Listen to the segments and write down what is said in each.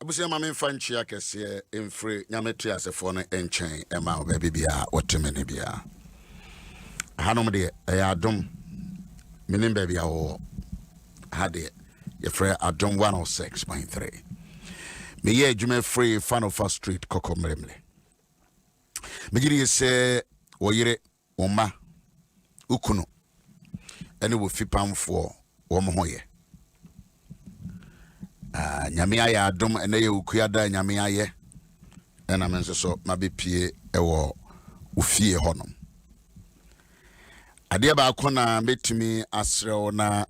abusia mame fanchia kese emfre nyamete asefo no enchen ema obabi bia wotemene bia hanom de Adom menim ba bia wo hade ye frɛ Adom 106.3 me ye adwuma free Fanofa Street Kokomremle me giri se wo yire wo ma ukunu ene wo fipamfo wo mo hoye nyame aye Adom ene ye ukuada nyame aye ena menso so mabepie ewo ofie honom ade ba akona betimi asrew na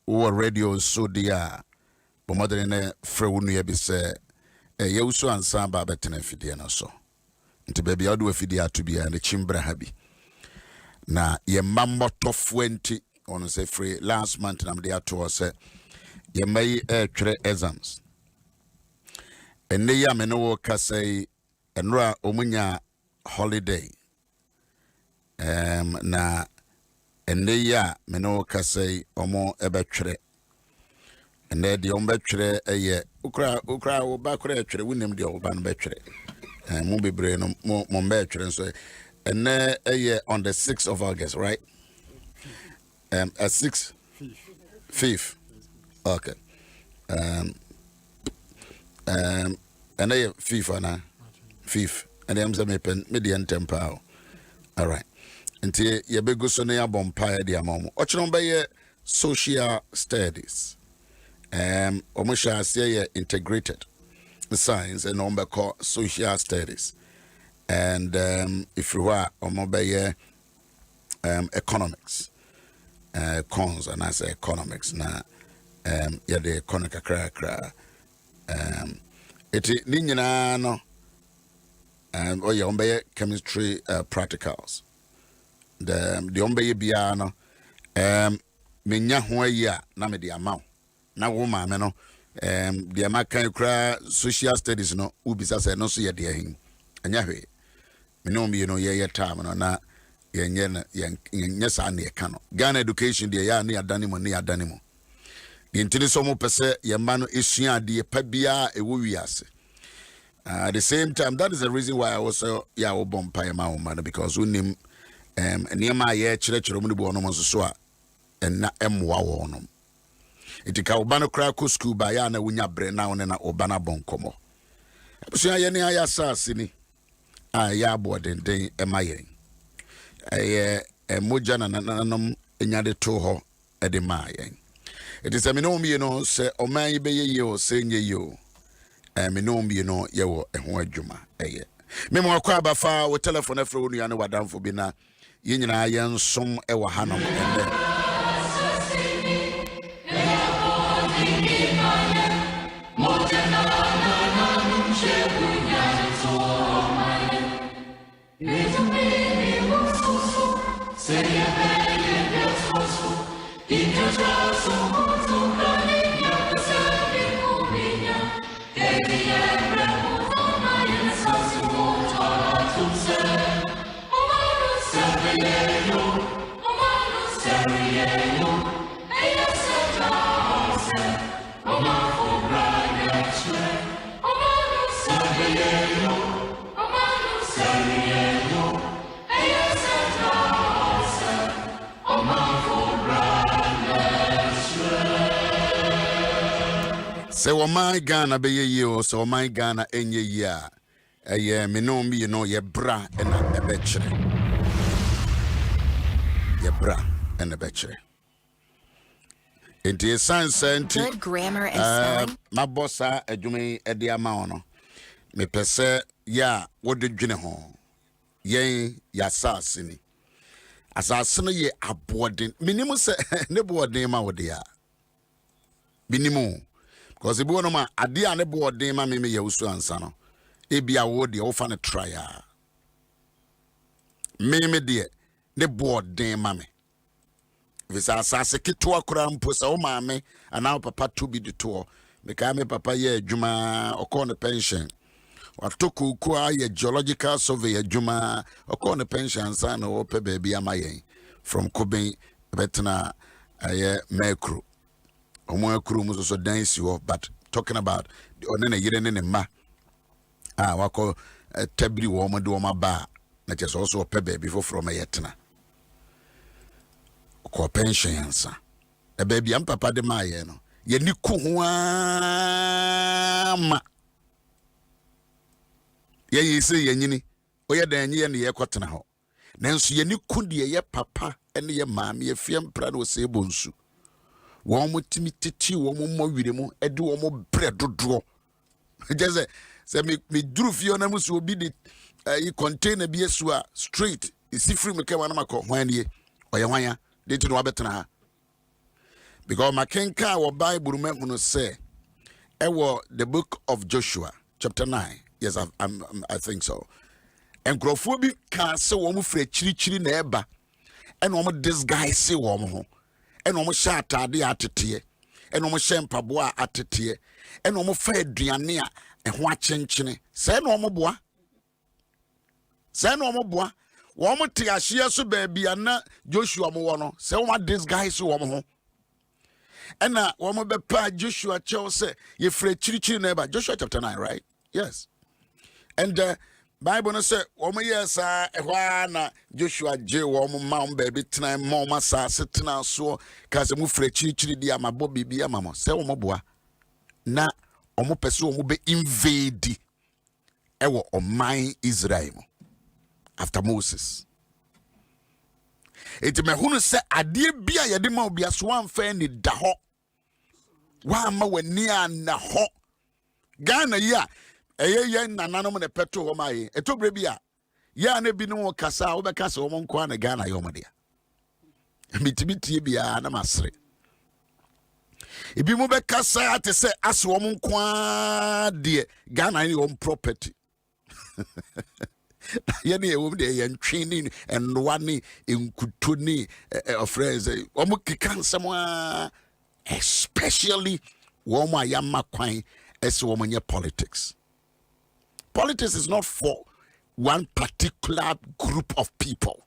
wo radio so dia bomodere ne frewunu ye bi se ye Owusu-Ansah ba betena fidie no so nti baby odo afidie atubia ne chimbra ha bi na ye mammoto 20 on say free last month na me ato se ye may twere exams enne ya me no wo kasai enra omunya holiday na enne ya me no kasai omo ebetwere enne de ombetwere eye ukra wo ba kra twere wunem de wo ba no betwere mu bebre no mo betwere so enne eye on the 6th of August, right? At 6th 5th. Okay. And I FIFA na 5th. And I'm say me pen median tempo. All right. Until ye be go so na bompa dia mom. Ochron be social studies. Omusha say integrated science and on be call social studies. And if you are omobe economics. Cons and I say economics na yeah the economic kra it ni nyina no oh yeah ombe chemistry practicals the ombe bia no menya ho ayi na me de amaw na wo ma me no de amakan kra social studies no ubisa say no so ye de ahin anya hwe me no me no ye time no na yenye sa na eka no Ghana education de ya na yadanimo na yadanimo de ntini so mo pese ye ma no esua de pa bia ewo wiase at the same time that is the reason why I also ya wo bompa ye ma wo ma because unim niema ye kyerɛkyerɛ mu de bo no mo so a na emwa wo no itika wo ba no kra ko school ba ya na wonya bre na wo na oba na bonkomo abusua ye ne aya saase ni ya boden den emayen moja na nanom enyade to ho ede maayen it is me no me no se oman be ye o se nye yo me no me no ye wo ho adwuma me mo akwa abafa wo telephone afro nu ya ne wadamfo bi na ye nyina ye nsom e wa hanom ende say wo my Ghana be ye o so my Ghana enye ye a me no me no ye bra and a betchere ye bra and a betchere enti science good grammar and spelling my bossa adwuma e de ama ono me pese ya wo de dwene ho yen ya sase ni asase no ye aboden minimum se ne boden ma wo de ya minimum because ibu no ma ade a ne boden ma me ya Owusu-Ansah no e bia wo de wo fa ne trial me de ne boden ma me visa asase keto akora mpo se wo ma me ana papa to bi de to me ka me papa ye adwuma okọ ne pension watoku kwa ye geological survey adwuma okọ ne pension san na wo pe baby amayen from Kobe betna aye mekro omo akuru mu so dan si wo but talking about onene yire ne ma wako tabri wo mo do ma ba na just also pay baby from a yetna ko pension yansa e baby am papa de ma ye no ye ni ku ho ama ye yise ye nyini oye dan ye ne ye kotena ho nanso ye ni ku de ye papa ene ye maame ye fiem pra no se bonsu wo mo timi titi wo mo mo wire mo e de wo mo bre dodo je say me duru fie na muso obi de you container bi esua street isi free me kewa na makọ hwanie oye hwanya de to no abetena ha because makenka wo bible me no say the book of Joshua chapter 9 yes I think so enkrofo bi ka se wo mo fra chirichiri na eba and wo mo disguise wo mo ho and wo mo sha atade atete and wo mo hye mpabo a atete and wo mo fa aduane a ho achenchene se no mo boa wo mo te ahye so baabi ana Joshua mo wo no se wo ma disguise wo mo ho ena wo mo bepa Joshua chew se ye fra chirichiri na eba Joshua chapter 9 right yes and Bible no say wo mo yesa ehwa na Joshua je wo mo ma mo baabi tena mo ma sa se tena so ka se mo fra chirichiri di amabo bibi amamo se wo mo boa na omo pese omo be invade ewo oman Israel after Moses eti me hunu se ade bia ye de ma obia so amfa ni da ho wa ma wani ana ho Ghana ya eye nananom ne petro ho mai etobre bia ya na bi no kasa wo be kasa wo nko na Ghana yo mo dia mitimitie bia na masre ibi mo be kasa ate se ase wo nko de Ghana ni wo property yene ewom de ye ntwini enwa ni enkuto ni friends omo kika nsem especially wo mo ayama kwan ese wo nye politics is not for one particular group of people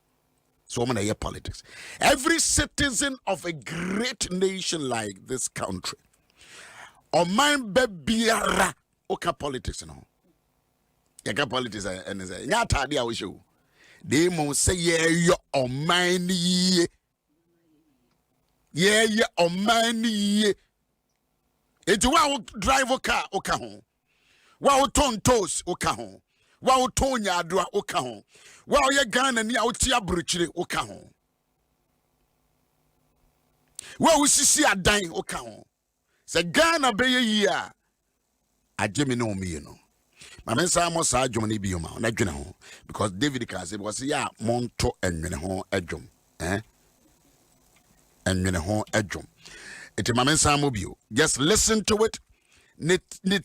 so wo na politics every citizen of a great nation like this country or mind bebiara oka politics no yaka politics and say nya tade a wo hwe de mo say ye yo oman ye oman ye enti wa drive car oka ho wa wo ton toes oka ho wa wo ton nyadoa oka ho wa wo ye Ghana ni a wo tia bruchire oka ho wa wo sisi adan oka ho se Ghana be ye yi a agemi no me no Mama say mo sa adwom ne bioma na dwene ho because David can say because ya monto enwene ho adwom enwene ho adwom eti mama say mo bio just listen to it ne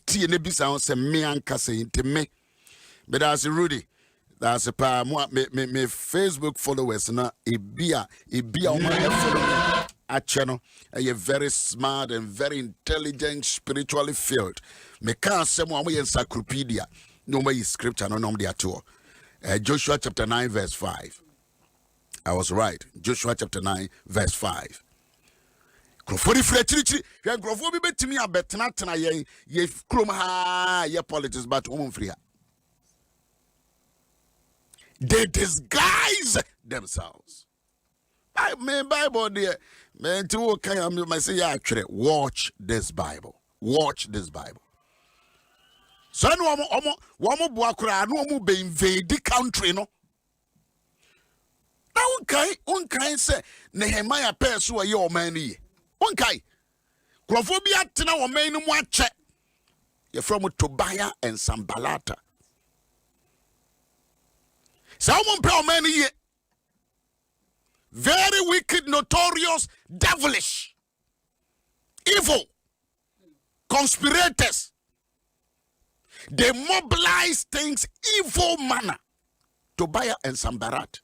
tie ne bisa ho say me anka say enti me but as Rudy that's a pa me Facebook followers na ebia o ma follow me a channel a very smart and very intelligent spiritually filled me can say mo encyclopedia no more scripture no dey at all Joshua chapter 9 verse 5 I was right Joshua chapter 9 verse 5 Krofori frechirichiri hwe krofo bi betimi abetena ye krom ha ye politics but woman free they disguise themselves Bible there man to kind of say yeah actually watch this Bible so no omo boa kura no omo be invade country no na unkai say Nehemiah person wa ye oman ni unkai krofo bi atena oman no mu ache ye from Tobiah and Sambalata so omo pe oman ni very wicked, notorious, devilish, evil, conspirators. They mobilize things evil manner. Tobiah and Sambarat.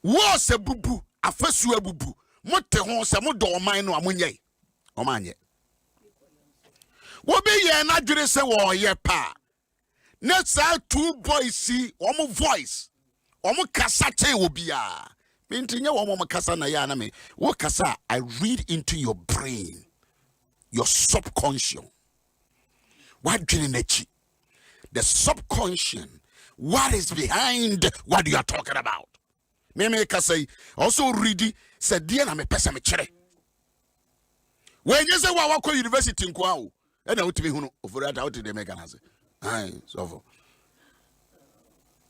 Was a bubu, a first bubu. Mote hon se mo do oman no amunye. Omanye. Wo be ye na dwere se wo ye pa. Next two boys see omo voice. Omo kasa che obia. Mintinya wo mo kasa na ya na me. Wo kasa I read into your brain. your subconscious. What the subconscious, what is behind what you are talking about? Me can say also ready said dear na me pesa me chere. When you say wa university in kwao, and I would be over that out in the mechanism. So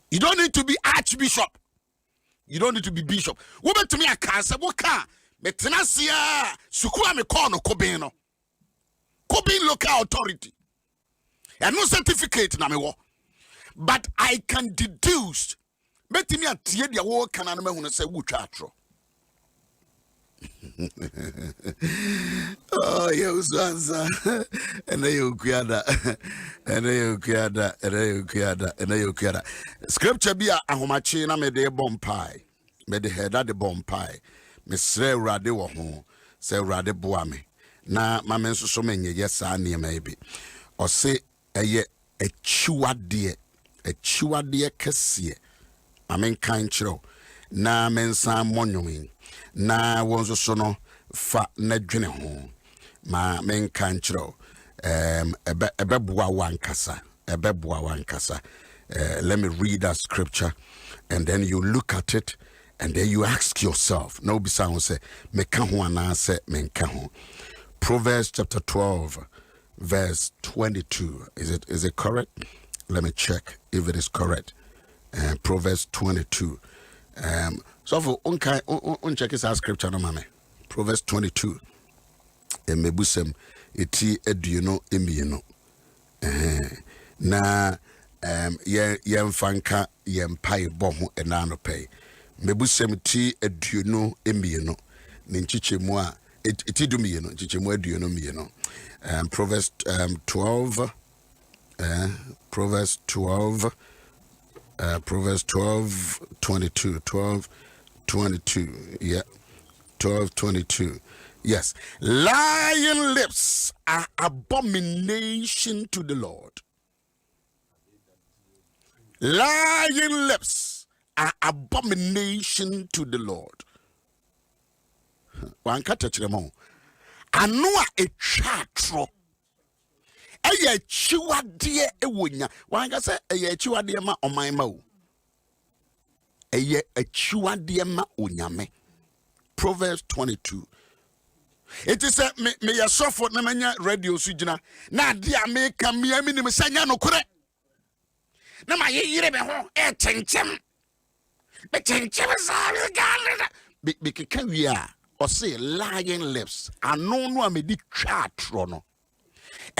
you don't need to be archbishop. You don't need to be bishop. What to me a cancer? What car? Metenasia, Sukua me call no Kobeno. Kobin local authority. And no certificate na me wo. But I can deduce. Met me a tear the work can I say Wuchatro. Oh, you answer. And then you create and then you create and then you create and then you create. Scripture be a homachina me de bomb pie. Me de head at the bomb pie. Me say rade wo ho. Say rade boame. Na ma men so many yes I near maybe. Or say a chiwade kese. I mean kind chiro. Na men sam monyomin. Na wonso so no fa na dwene ho ma men kan chiro ebeboa wankasa let me read that scripture and then you look at it and then you ask yourself no be sound say me ka ho ana say men ka ho. Proverbs chapter 12 verse 22 is it correct? Let me check if it is correct. Proverbs 22 so for check his scripture no mame. Proverbs 22 mebusem eti eduno emieno na ye mfanka ye mpai bo ho enano pay mebusem ti eduno emieno ne nchichemu a eti dumieno nchichemu eduno mieno Proverbs 12 Proverbs 12 22 yeah 12:22 yes lying lips are abomination to the Lord. Lying lips are abomination to the Lord. One cut touch them all. Anua a chatro. Eye chiwadie ewunya. One can say eye chiwadie ma on my mouth. Eye chiwadie ma unyame. Proverbs 22. It is a me yasofo na manya radio sujina. Na dia me kam me ami ni sanya no kore. Na ma yire be ho e chenchem. Be chenchem sa be keka wi a o say lying lips. Ano no amedi twa atro no.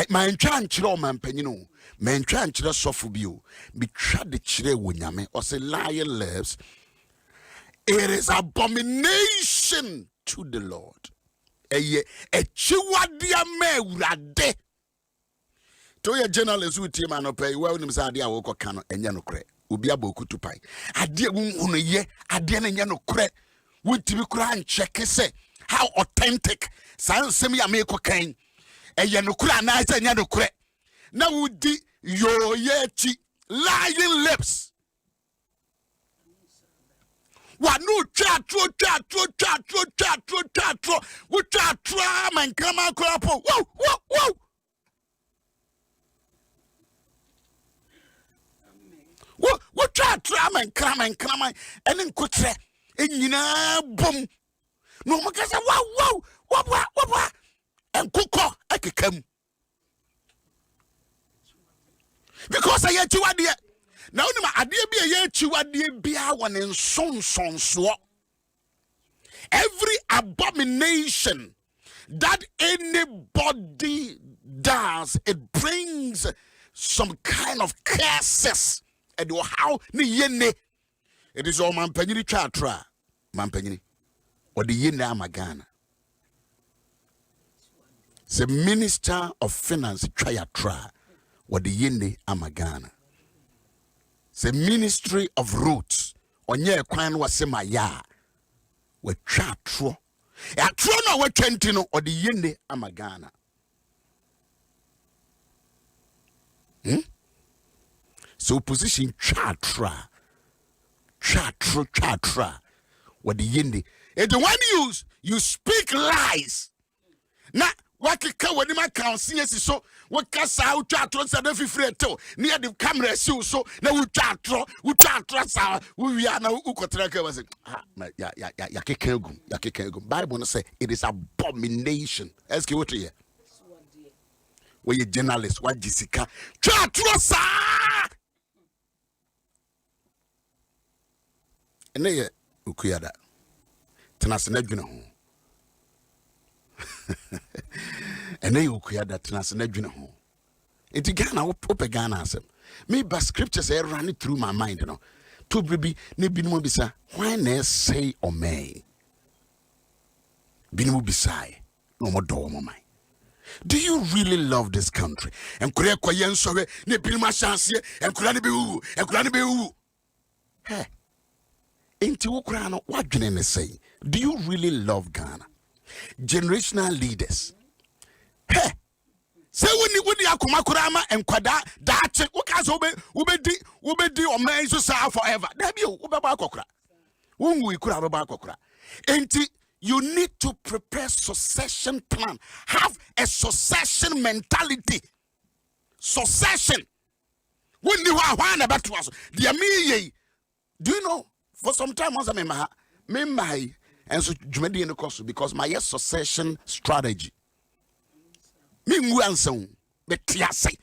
Man twa nkyere o man panyino. Man twa nkyere sofo bi o. Be twa de kyere wonyame. O say lying lips. It is abomination to the Lord. A chiwadia me urade. To your journalist who team and pay well him say dia wo kano enya no kre. Obi aboku tupai. Ade unu ye ade na enya no kre. Wontibi kura check say how authentic san sem ya me kokan. Enya no kra na say enya no kre. Na wudi yo ye chi lying lips. Wa no chatro we chatro man come on crop whoa what chatro man come and then kutre enyina bom no makasa wow and kuko akekam because I hear you are now, every abomination that anybody does, it brings some kind of curses. And how it is all man penny chatra, man penny, or the yena magana. The minister of finance triatra, or the yene amagana. The ministry of roots onye kwan wase maya we twatro atro na we twenti no ode yende amagana so position twatra what the yende and the one you speak lies na wakeka wani ma council so wakasa wo twa atro sa na fifire tew near the camera siw so na wo twa atro sa wo wia na wo kotra ka was ya keka egum Bible no say it is abomination eske what here we ye journalist wa jisika twa atro sa ene ye ukuyada tenase na dwene ho ene ye ukuyada tenase na dwene ho enti Ghana ope Ghana asem me ba scriptures are running through my mind you know to be ne binu bisa why na say o me binu bisa no mo do mo mai. Do you really love this country? And kure kwa yenso we ne binu ma chance en kura ne be wu hey enti wo kura no wadwene ne say do you really love Ghana? Generational leaders hey say woni akoma kura ma enkwada daache wo ka so ubedi o man so sa forever da bi wo beba akokura wonwu ikura beba akokura enti you need to prepare succession plan. Have a succession mentality. Succession. When you are one about us, do you know? For some time, once I me and so Jumedi in the course because my succession strategy. Me answer, but tiase.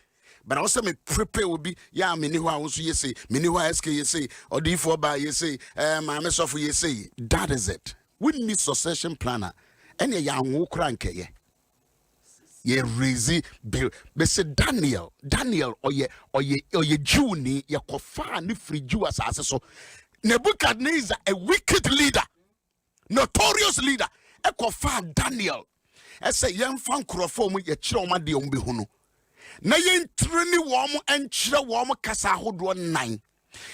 But also me prepare will be yeah me ni wa also you say me ni wa SK you say or D4 by you say my mess of you say that is it. We need succession planner. Any young who crank ye raise bill. They say Daniel or ye Juni ye kofa ni free Jew as so. Nebuchadnezzar a wicked leader, notorious leader. E kofa Daniel. I say young fan crofo mu ye chiroma de ombe hunu. Na ye ntreni wo mu enchire wo mu kasa hodo 9.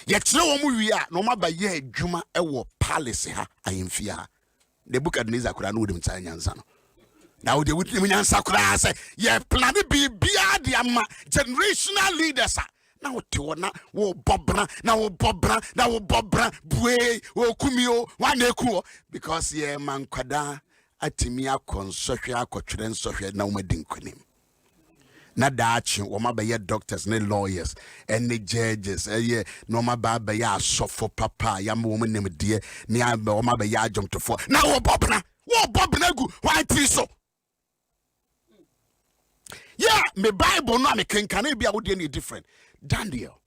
Ye chire wo mu wi a no ma ba ye adwuma e wo palace ha ayemfia. Nebuchadnezzar kura no dem nyansa no now they would nyansa kura say ye plan be bia de ama generational leaders now te na wo bobra bue wo kumio wan eku because ye man kwada atimi akonsɔhwe akɔtwere nsɔhwe na umedin kwanim na daachi wo ma be doctors ne lawyers and the judges no ma ba be asofo papa ya mo mo nem de ne wo ma be adwomtofo na wo bobna gu why three so yeah me Bible no me kenkane bia wo de any different Daniel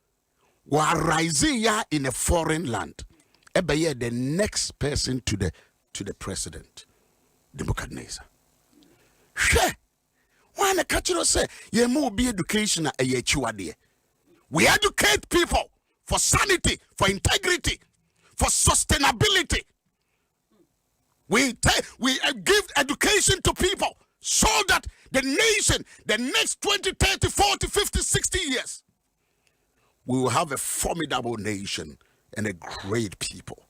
was rising ya in a foreign land be the next person to the president Nebuchadnezzar she One culture say, ye more be education a ye chiwade. We educate people for sanity, for integrity, for sustainability. We give education to people so that the nation, the next 20, 30, 40, 50, 60 years, we will have a formidable nation and a great people.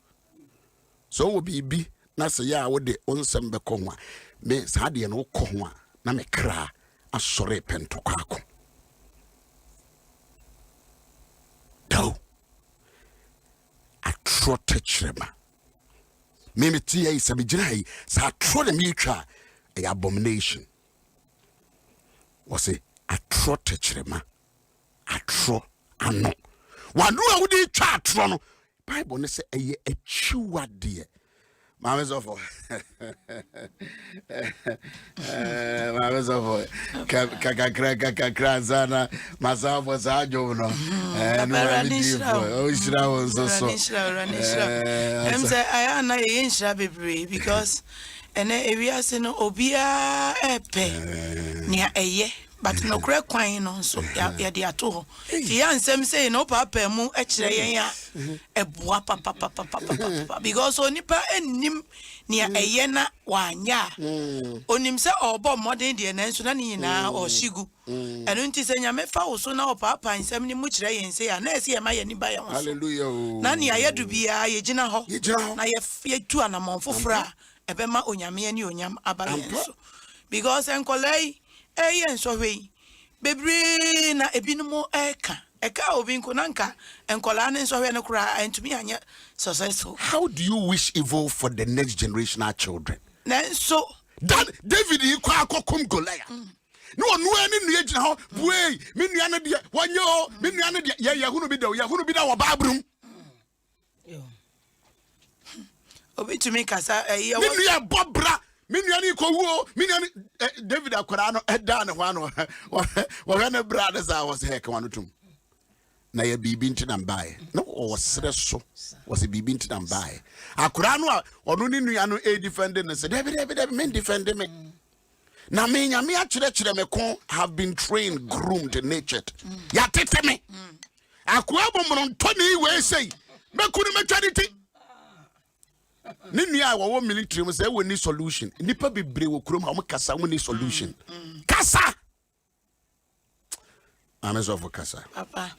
So we be na say ya wo de onsembe konwa me sade no konwa na me kra asore pentokako do atrote chirema me tie yi sabe girai sa atro de me twa a abomination was atrote chirema atro ano wanu a wo de twa atro no Bible ne say eye achiwade Mama's of Kakrazana, Masa was Ajono, and I am in Shabby because and we are saying Obia Epe near a ye. But no crack quine on so ya dear too. The answer say no papa mu actually a boa papa because only pa and nim near a yena one ya. On himself or bomb more than the answer or shigu. And until say Yamefa so now papa and 70 much ray and say, and I see my anybody. Hallelujah. Nani I had to be a general. I have feared 2 and a month for fra. Ebema onyame ani onyam abalenso. Because Uncle so we bebre na ebinumo eka obi nkonanka enkola na so we no kura entumi anya successful. How do you wish evolve for the next generational children? So that David yi kwa akokum Goliath no onu ani nu agina ho buei me nua no de wanyo me nua no de ya hunu bi da wo babrum obi to me kasa me nua bobra me nua ni ko wo me nua David akwara no eda ne ho ano wo ne brothers I was here kan tum na ya bibi ntina mbae no osre so was bibi ntina mbae akwara no onu ni nua no e defend ne say David men defend me na me nyame akire me kon have been trained, groomed, nurtured ya tete me akwara bomron toni we say me kunu me charity ni nua wo military mo say we need solution nipa bebre wo kurom ha mo kasa we need solution kasa amezo for kasa papa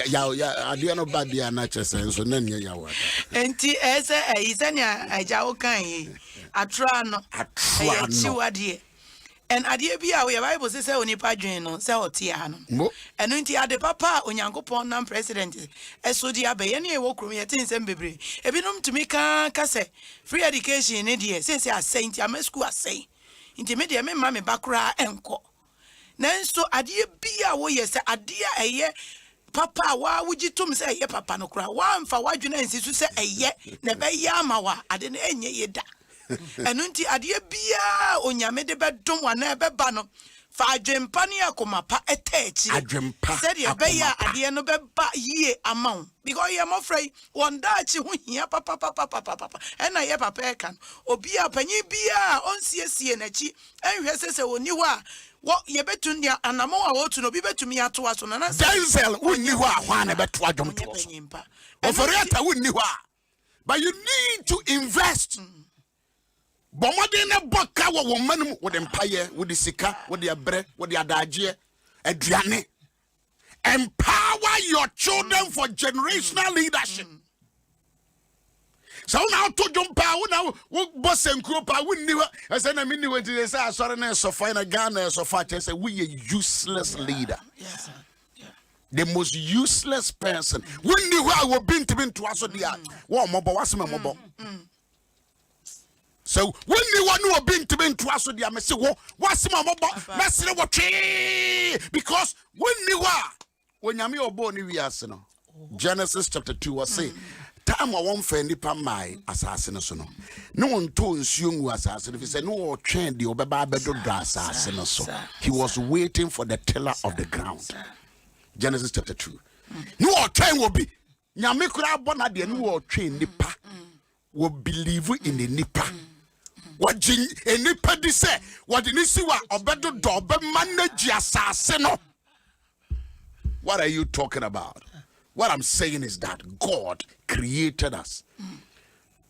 ya ade no bad ya na chese so na nya ya wada enti ese isania aja wo kan yi atra no chiwade and adie bia we Bible say onipa dwen no say otia no eno nti ade papa onyankopon nam president esodi abaye na e wo krom ye tin sem bebre ebinom tumi ka se free education ne die say asay nti amesku asay nti me de me ma me bakura enko nanso adie bia wo ye say adie eye papa wa wujitum say eye papa no kura wa mfa wadwena nsisu say eye na be ya ma wa ade na enye ye da enu nti adie bia onyame de bedom wana beba no fa adwempa ne akoma pa etechi adwempa said ye be ya adie no beba yie amount because ye mofrey wonda achi ho hia papa ena ye papa e kan obi apanyi bia onsiesie nachi enhwe sese woni ho a wo ye betu ndia anamo a wotu no bi betumi ato aso na Denzel wonni ho a ho na beto adwomto oforiata wonni ho a but you need to invest Bomode na boka wo manum wo de mpaye wo de sika wo de abre wo de adaje aduane empower your children for generational leadership so now to jump power now wo boss enkuo pa wo ni wa say na mini we say asore na so fine na Ghana so far say we a useless leader yes sir the most useless person wo ni wa wo bintu aso dia wo mobo wasema mobo so when you want to be to aso dia me se wo wasema mobo mesere wo twe because when you are when nyame obo ni wiase no Genesis chapter 2 was say time won fa nipa mai asase no so no no won to nsuo ngu asase no fi say no wo twen de obeba bedo do asase no so he was waiting for the tiller of the ground Genesis chapter 2 no wo twen wo bi nyame kura bona de no wo twen nipa wo believe in the nipa what nipa di say what ni siwa obedo do be manage asase no. What are you talking about? What I'm saying is that God created us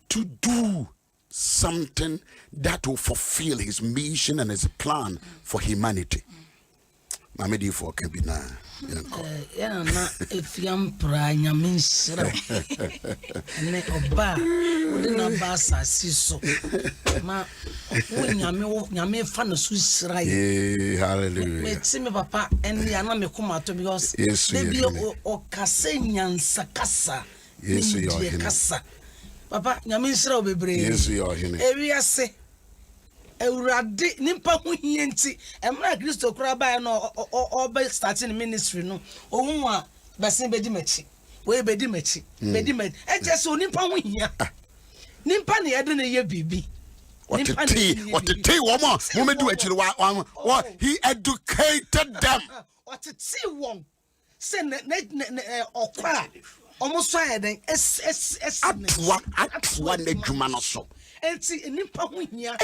to do something that will fulfill his mission and his plan for humanity. Mamedi for Kabina. Yeah, na if yam pra nyame nsira ne oba wode na ba asase so ma nyame fa no so sira ye hallelujah me timi papa en ya na me koma to because they be o kase nyansa kasa yes you are kasa papa nyame nsira obebre yes you are hine ewiase Eurade nimpa hu hienti emra Kristo kura ba no obe starting ministry no ohun a besin bedi machi we bedi machi eje so nimpa hu hia nimpa ne yede ne ye bibi what the tea woman medu achiri wa he educated them what tea won say ne okwa omuso ayeden atwa na dwuma no so enti nimpa hu hia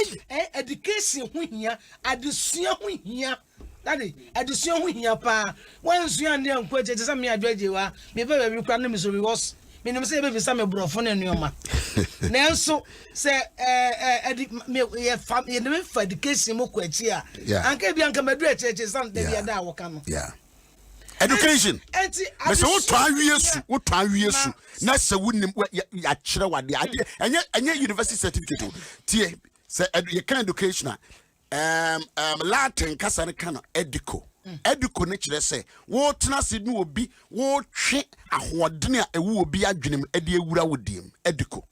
education hu hia adesua hu hia dade adesua hu hia pa wansua ne anko eje se me adwaje wa me be be kwa na me so because me nim se be bisa me brofo na nuoma nanso se ye me fa education mo kwa chi a anka bi anka madu eche san de bia da woka no education me so wo twa wiesu na se wunim ya kire wade enye university certificate tie se you can education Latin kasa ne kana educo ne kire se wo tena se nu obi wo twe ahodene a ewu obi adwenem ade ewura wodim educo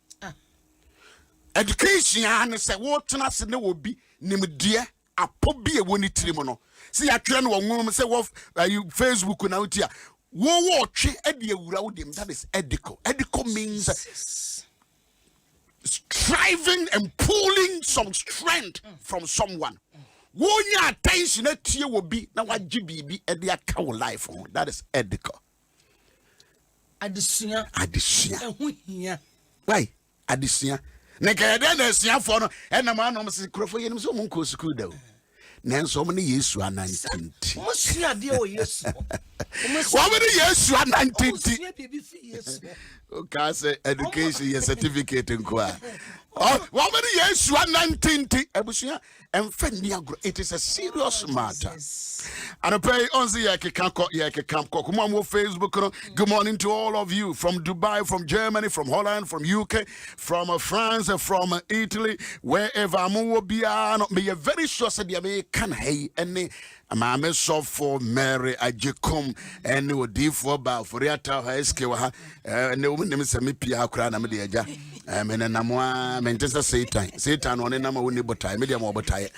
education and say what na se ne obi nimdie apobi e woni tirim no see atwe no won say what you Facebook na utia wo twe e de awura wo dem. That is ethical. Ethical means striving and pulling some strength from someone. Wonya attention etie wo bi na wagye bibi e de aka wo life on. That is ethical. Adesua ehu hia why adesua na kayede na esua fo no ena ma no mse krofo yenim so mun ko school da o nanso mo ne Yesu anantinti mo sua de o Yesu wo mo ne Yesu anantinti o ka say education your certificate nko a wo mo ne Yesu anantinti abusua emfa ni agro. It is a serious matter. And I pray on the Facebook. Good morning to all of you from Dubai, from Germany, from Holland, from UK, from France, from Italy, wherever I'm may a very sure said you can hey any Mama so for Mary Ajekum and no D for Balforiata Eskewa and the woman named Samipia Krana Media. And Namwa Manchester Satan on a number of time, medium over time.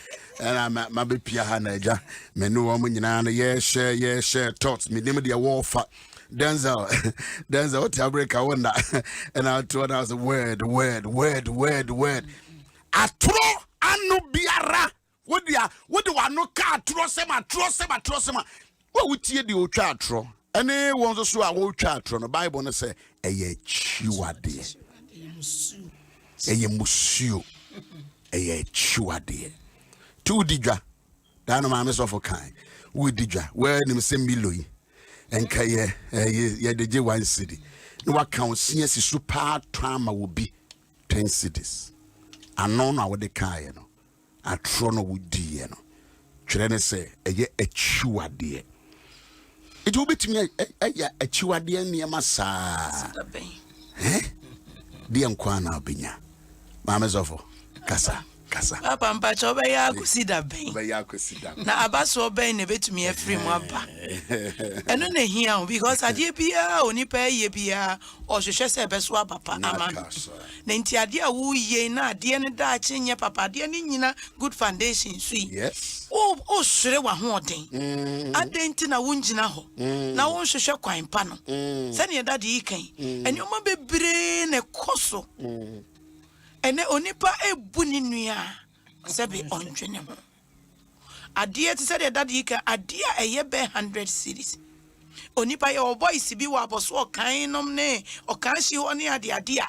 And I'm my Bipia Hanaja, Menu woman, yes, share thoughts, me name the warfare. Denzel, what break I wonder. And I told us the word. Atro anubiara. What do I no car trust him? What would you do, Chatro? And they want to show our old Chatro. The Bible say, a chiwade. A museo. A chiwade. Two digger. Dano mammas of a kind. We digger. Where them send Miloi. And Kaye, the J1 city. No account, CS super trauma will be 10 cities. I know now what the car, you know. A trono would be, Trene say, a chiwade. It will be to me a chiwade near Massa. Eh? Dear Kwana Binya. Mamma's awful. Casa. Papa mpacho be ya kusida ben. Na abaso ben ne betumi afri mu aba. Eno na hia because ade bia oni pa ye bia o hwehwe se beso papa ama. Na nti ade a wo ye na ade ne da chenye papa ade ne nyina good foundation sui. Yes. O sure wa ho oden. Ade nti na wo ngina ho. Na wo hwehwe kwan pa no. Se ne da de ikan. Enyoma bebre ne koso. Ene onipa ebu ni nua sebe onjene ho adie ti said that you can adie eye be 100 series onipa ye boys bi wa boso kan nom ne o kan shi ho ne adie ye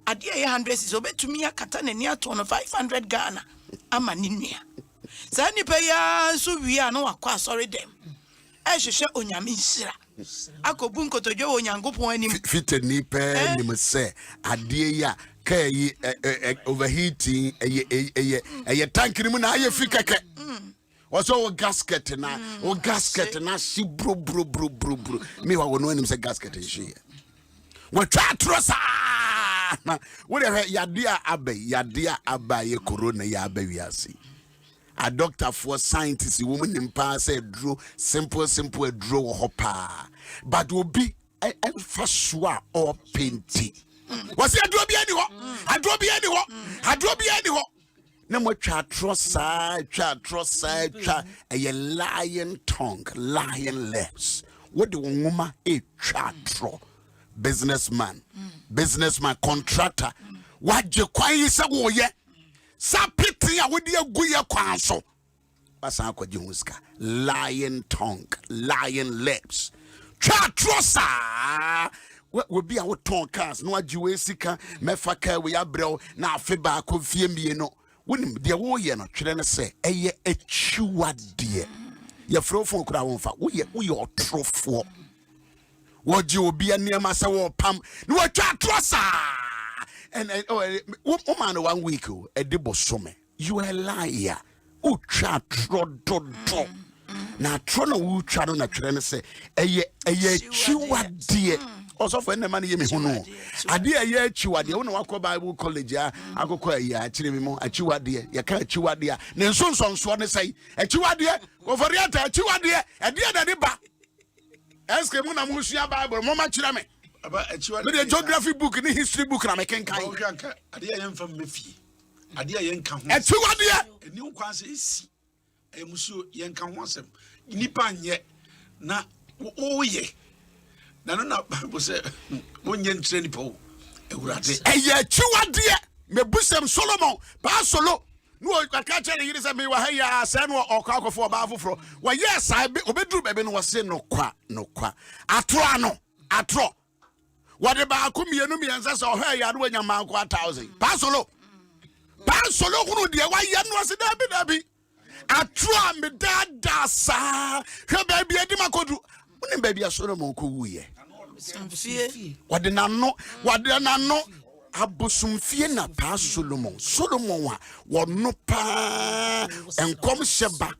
100 series obetumi akata na ni ato no 500 Ghana ama ni nua sa nipa ya so wi a no wakwa asori dem ehwehwe onyame nhira akobu nkotodwe onyankopon anim fit nipa nim se adie ya kay overheating a tank ni mu na aye fikeke waso gasket na shi bro me wa no anim se gasket shi we twa trosa na we yadea abaye corona ya abawiase a doctor for scientists woman in pass draw simple draw hopa but will be a faswa or painting. Was it a drop any no more chat a lion tongue, lion lips. What do woman a chatro? Businessman, contractor. What you quite say, oh, yeah. Sapiti, I would be a good counsel. Lion tongue, lion lips. Chatrosa. What would be our tongue cast? No, Juesika, Mefaka, we are bro, now Fiba, Confia, no. Wouldn't be a warrior, no, children say, a chua dear. Your fro phone crown for we are true for. What you will be a near Massa or Pam, no, Chatrosa. And woman 1 week, a debo some. You a liar. Oh, chatro. Now, Trono will chat on a train say, a chua dear. Also, for any money, me who know. I dear, yeah, chua dear. One walk Bible college, I go quite ya, chimimo, a chua dear, ya can't chua dear. Then soon some swan say, a chua dear, over yata, a chua dear, a dear that ba. Ask him when I'm Musia Bible, Mama Chirame. About a chua, the geography book and the history book, and I can kind. I dear from Miffy. adia yenka ho echiwade eni nkwa se esi emusuo yenka ho asem nipa nye na oye na no na Bible say onye ntre nipa o ewurade eye echiwade mebusem Solomon ba solo no aka chere yiri se me wa ha ya se no okakofo ba afoforo wa yes I be obeduru bebe no wose no kwa atro wade ba ko mienu miensa se ohwa ya no anya manko 1000 ba solo hunu de wa ya no wose dabi atro me dada sa hwe ba bia di makodu unim ba bia Solomon ko wuye wade nano abosumfie na pa Solomon wa wono pa enkom hyeba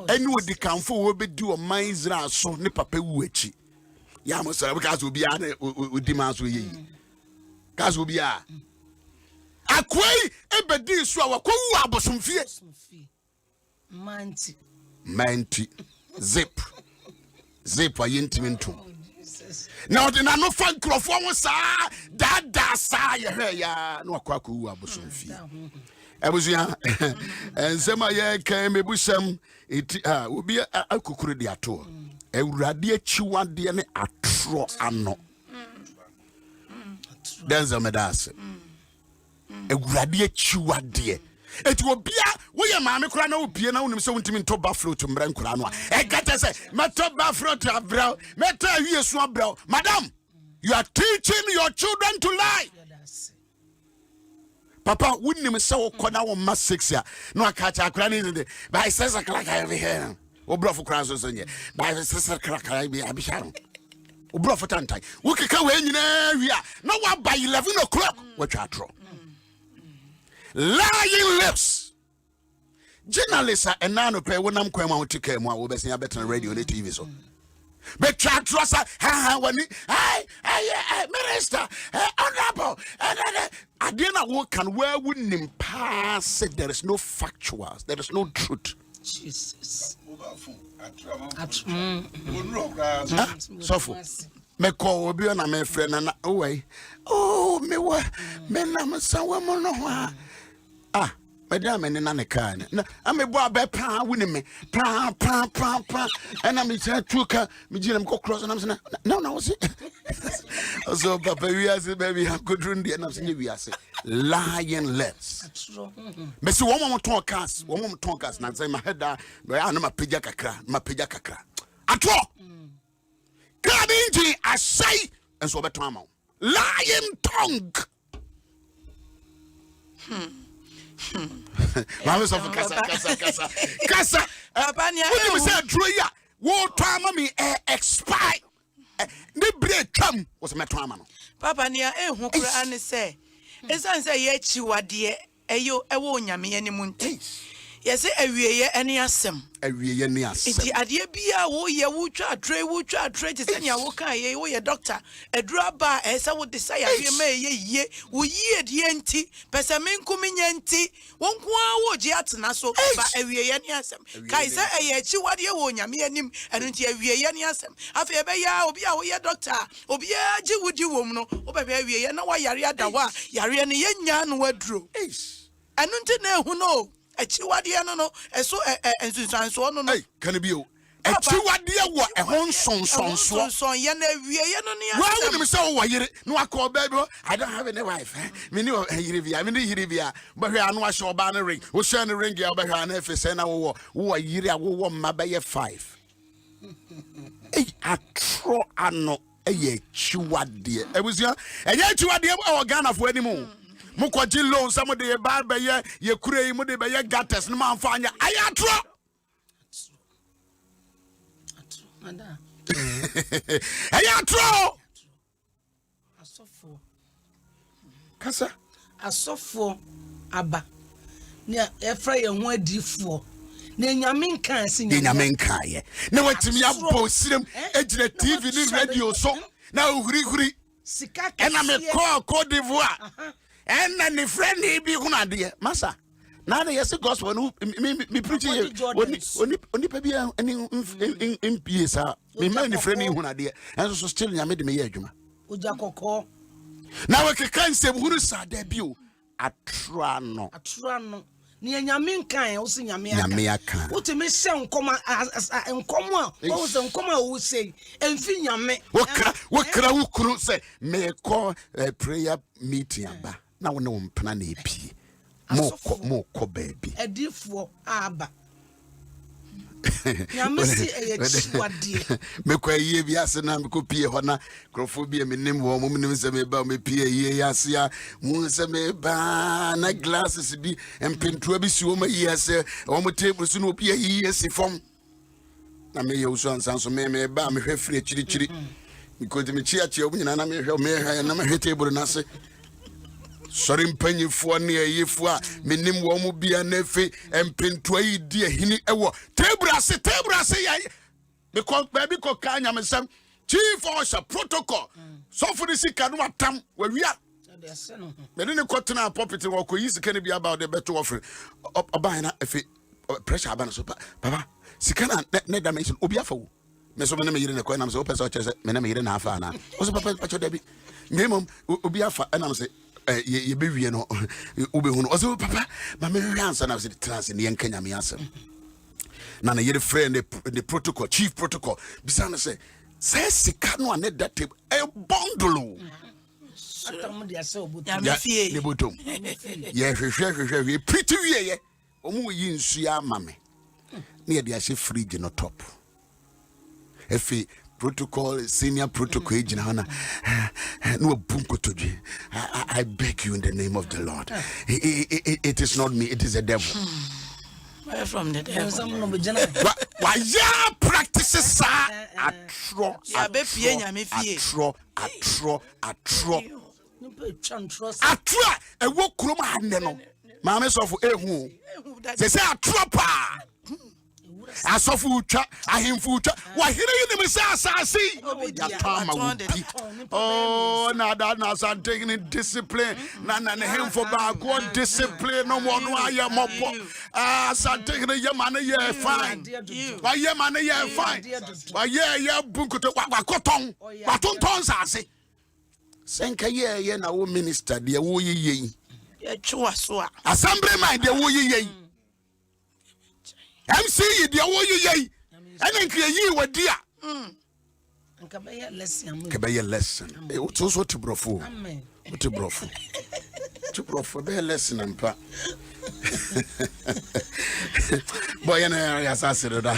eni odi kanfo wo bedi o man Israel so ne papa wu achi ya mo sara because obi a na odi man so yi because obi a akwai ebedi so a wakwu abosumfie manti zip ayentimentum now the no fan crofo won sa dada sa ye ya no akwako wu abosomfi ebusua ensema ye kan mebusam eti obi akukuru de ato ewurade achiwade ne atro ano denza medase ewurade achiwade eti obia wo ye maame kura na obie na wonim se wontimi nto buffalo to mbran kura no e gata se meto buffalo to abra meto awiesu abra madam you are teaching your children to lie papa wonim se wo kona wo ma 6 ya no akacha kura ni de by says crack over here obrofo kura so so nye by says crack bi abisharon obrofo tantai wo keka we nyina wia na wa by 11 o'clock what you atro lying lips. Journalists and nano pay when I'm quite want to come out with a better radio and TV so. But trust when minister, honorable, I didn't work and where wouldn't pass it. There is no factuals, there is no truth. Jesus. So for me call obi na me friend na away. Oh me wa me na me sawa mo no madam and nana can. I'm a boy by pa winning me. Pa. And I'm a trucker, me jim go cross and I'm saying, no, so papa, we are baby, I'm good run the and I'm saying, we are lying lips. Messi, one more talk us, and I say, my head, I know my pijaka. At all. God, I say, and so better, lying tongue. Mama so kasa abania when you say droya wo twama me expire ne break twam was me twama no papa nia ehun kura ne say esan say ye chiwade eyo ewo nyame anim nti yese awieye ene asem enti ade bia wo ye wo twa atre ti se nia wo kan ye wo ye doctor edura ba ese wo desire ye ma ye wo yie de enti pese menkumi nyanti wonko wo je atena so ba awieye ne asem kai se eye chiwade wo nyame anim eno nti awieye ne asem afa be ya obi a wo ye doctor obi a ji wudi wom no wo be awieye na wa yare adawa yare ne ye nya no waduro eno nti na ehu no achiwade no eso ensunsanso no can be you achiwade wo ehon sonson ye na wieye no ne wa wonim se wo yire no akọ baby I don't have any wife me ni yire bia but hwe anu ahye oba na ring wo hwe na ring ya oba hwe na efese na wo yire wo mma ba ye 5 atro ano achiwade ebusia achiwade e Ghana fo animu Mukoji loan some of the bad by ye kure mu de be ye gates no man fanya ayatro ayatro asofo aba ne efra ye ho adifo na nyame kan se nyame kan ye na watimi abo sirem ejire TV ni radio so na huri sika ena me call Cote d'Ivoire and then the friend he be hunade masa na na yes gospel no me preaching oni pa bia any MPS me man the friend he hunade and so still nya me de me ye adwuma oja kokko na we kan sem hunu sa da bio atrano. Atrano. Ni nyame nkan wo se nyame aka. Nyame aka. Wo te me se nkoma nkoma wo se nkoma wo se emfi nyame. Wokra wukuru se me call prayer meeting aba. Na wo ne wo mpena na epie. Mo ko baby. Edifo aba. Nyame si eyechiwade. Me kwa yie bi ase na me ko pie ho na krofobia me nim wo mo nim se me ba me pie yie ase ya mu se me ba na glasses bi empentua bi si wo ma yie ase wo mo table so no pie yie si fom na me ye Owusu-Ansah so me ba me hwe firi chiri because me chia wo nyina na me hwe na me hwe table na se sorry mpanyifo ne ayefo a menim wo mu bia na fe empentua yi di ahini ewo table ase ya because baby ko kanya mesem chief officer protocol so for the sika no atam wa wia me ne ko tena property wo ko yi sika ne bia about the better offer oban na efe pressure abana so baba sika na ne dimension obi afa wo me so me yire ne ko na me so person che me na me yire na afa na o so papa pacho debi ngem obi afa na me say ye be wie no ube hu no o so papa ma me hwe ansa na say trans ne yenkanya me asem na na yere friend the protocol chief protocol bisa na say sika no ane that table e bundle atam dia se obuto ya me fie ne botom ye hwehwe pretty wie ye omu yi nsu ya mame na ye dia she fridge no top efi protocol senior protocol ejina na no bunkotodwe I beg you in the name of the Lord it is not me, it is the devil. Where from the devil? Why ya practices atro ya be fie nyame fie atro ewo krom ane no maame sofo ehu se say atro pa asofu utwa ahemfu utwa wahire yi ne se asase ya tama wupi oh na that na so taking discipline na hemfo ba go discipline no mo no aye mopo so taking yema na ye fine wa yema na ye fine wa ye bunkuto wakoton watonton sase senka ye na wo minister de wo ye chwa so a assembly mind de wo ye MC yi de wo ye ene nkye yi wadi a nka be ye lesson e o so to brofo amen to brofo be lesson ampa boy na ya sasiro da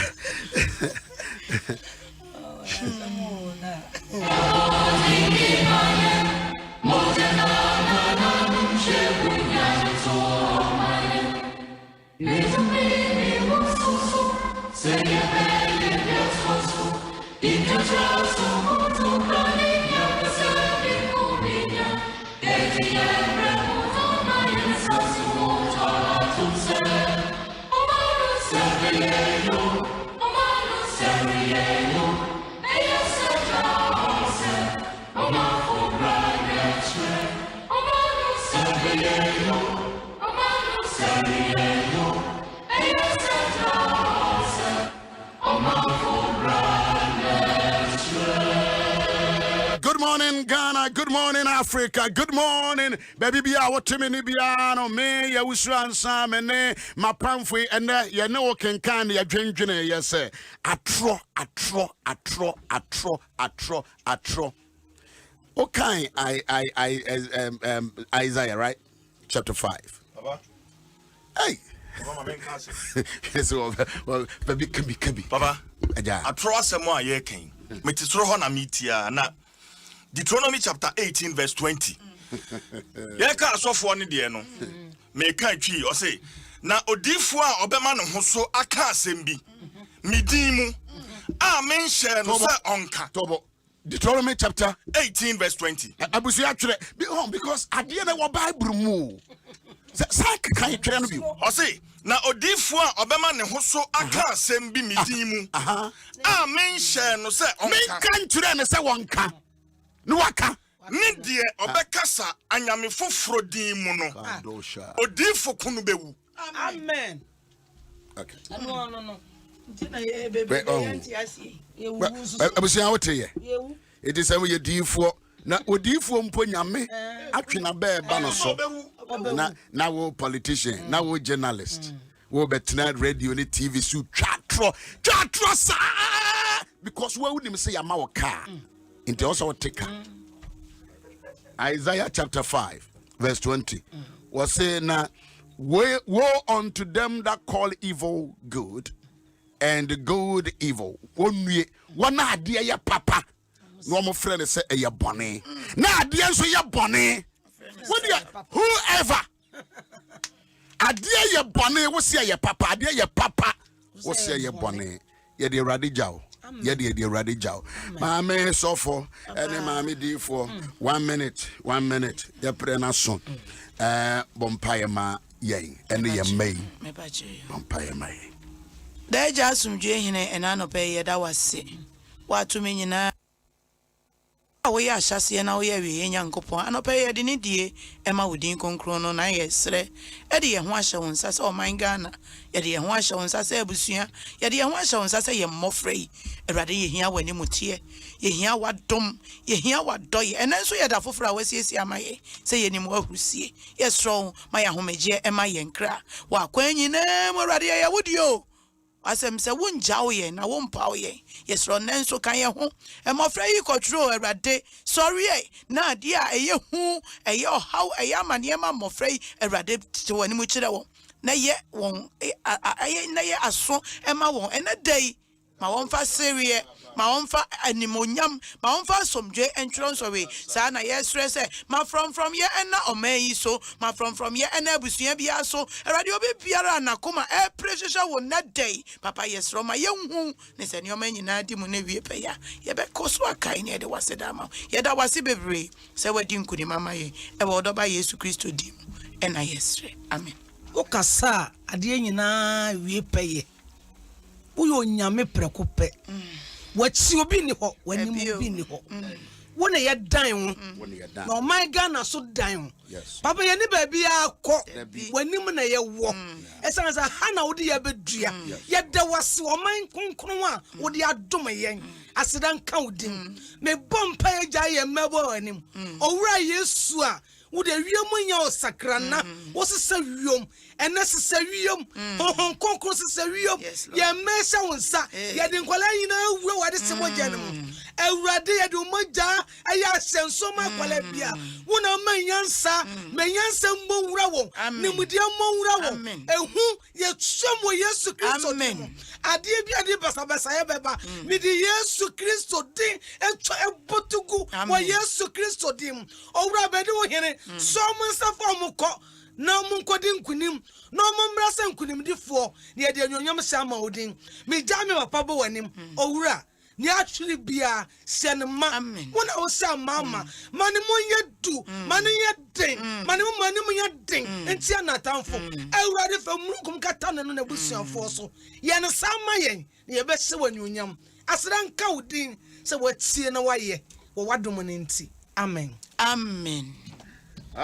Good morning, Ghana. Good morning, Africa. Good morning, baby. Bia what me ni bia no me ya Owusu-Ansah me ne mapamfo and ya ne wo kenkan ya dwendwene ya say atro. Okay, I Isaiah, right? Chapter 5. Baba. Hey. Baba men kase. Yes, well, baby kabi. Baba. Aja. Atro asemo a ye ken. Metisoro ho na metia na Deuteronomy chapter 18 verse 20. Ye ka asofo ne de no. Me ka twi o say na odifo a obema ne ho so aka asem bi. Midin mu a men share no say onka. Tobo. Deuteronomy chapter 18 verse 20. Abusu atwere because adie na wo Bible mu. Say kan twere no bi. O say na odifo a obema ne ho so aka asem bi midin mu. A men share no say onka. Men kan twere ne say wonka. No waka. Ni die obekasa anyame foforo din mu no. Odifo kunu bewu. Amen. Okay. No. Abusia wote ye. It is say we difo na odifo mpo nyame atwe na be ba no so. Now we politician, now we journalist. We better radio and TV so chatro because we wouldn't say I'm our car. Into also take Isaiah chapter 5 verse 20 was saying woe unto them that call evil good and good evil. One idea ya papa. No more friend say a bonny. Now dear so ya bonny. Whoever idea ya bonny will say ya papa, idea ya papa will say ya bonny. Ya de radical. Ya de radical. Mammy so for any mammy D for 1 minute. The prena son. Bompire ma yay and the may. Bompire may. There just some jane and anopay that was sick. What to me now? We are chassis and now we are young coupon, and pay a dinity, Emma within concrono, na yesre, Eddie and Washa on Sass or mine Ghana, Eddie and Washa on Sass Ebusia, Eddie and Washa on Sass a moffrey, a radi here when you mutia, ye hear what dumb, ye hear what doy, and then so yet a for hours, yes, Yamae, say any more who see, yes, strong, my homage, Emma and cra, while when you name or radia would you? Asem se won jawo ye na won pawo ye yesro nanso kan ye ho e mofra yi control erade sorry na de a eye hu eye how eye amane ma mofra yi erade te woni mu kire won na ye won aye na ye aso e ma won ena dai ma won fa serie ma won fa animonyam ma won fa somdwe entron so we sa na ye stress ma from ye ena omayi so ma from ye ena abusua bia so erade obi biara na koma e pressure won na day papa yesro ma ye hu ne se ne omanyi na di mu na wie pe ya ye be koso akai ne de wase da ma ye da wase bebre se wadi nkuni mama ye e wo do ba Yesu Kristo di ena yesre amen okasa ade nyina wie pe ye uyo nyame prekope wati obi ni ho wani mu bi ni ho wona ye dan ho na my Ghana so dan ho papa ye ni ba bia akọ wani mu na ye wo esan sa ha na wodi ye bedua ye da wase o man konkron a wodi adom ye asedan ka wodin me bompa ye gya ye mebo anim owura Yesu a wo de wiem nya osakrana wo sesa wiem ene sesa wiem hon konkron sesa wiem ye mesha wonsa ye de nkwala nyina awura wade semogya nem awurade ye de mogya aya senso ma kwala bia wona manyansa mbo wura wo ne mudia mo wura wo ehu ye tsomo Yesu Kristo amen ade bia de basabasa ye beba mi di Yesu Kristo din etwa ebotugu wo Yesu Kristo din owura bede wo hene so mun safa mu ko na mun kodi nkunim na mun mrasa nkunim difo ne de anyonyam sama odin me jame papa bo wanim owura ni actually bia senma wona wo sa mama mani monye du mani ye den mani monye den enti anatamfo ewurade fa munkum kata no na busuafo so ye ne sama yen ye be se wanyonyam asran ka odin se watie na waye wo wadom ne enti amen amen.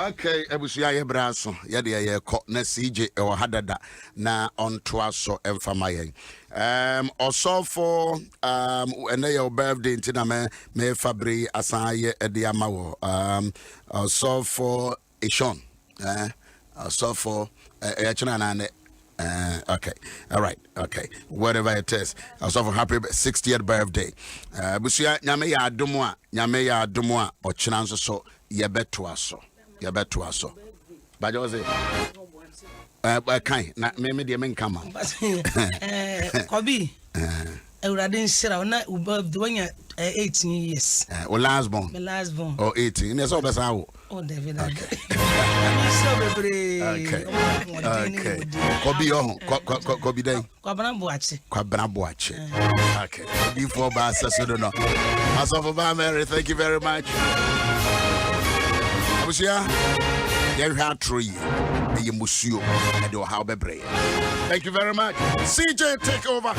Okay, ebusuya ye braso ye de ye ko na CJ e wo hadada na onto aso emfama yen osofo ene your birthday ntina me Fabri asaye e de ama wo osofo Eshon osofo e china na ne okay, all right, okay, whatever it is. Also for happy 60th birthday. Busuya nyame ya adomo a ochinanso so ye beto aso. Ya beto aso. Baje was it? Kai na me de men kama. Kobi. Ewurade nshira na the one 18 years. O last born. My last born. Oh 18. Ne so be sa wo. Oh David. Okay. Okay. Kobi oh. Kobi dey. Kwabana boache. Okay. Before ba so do no. Aso for Mary, thank you very much. Abusia, you have tree. Be musio and do how be brave. Thank you very much. CJ, take over.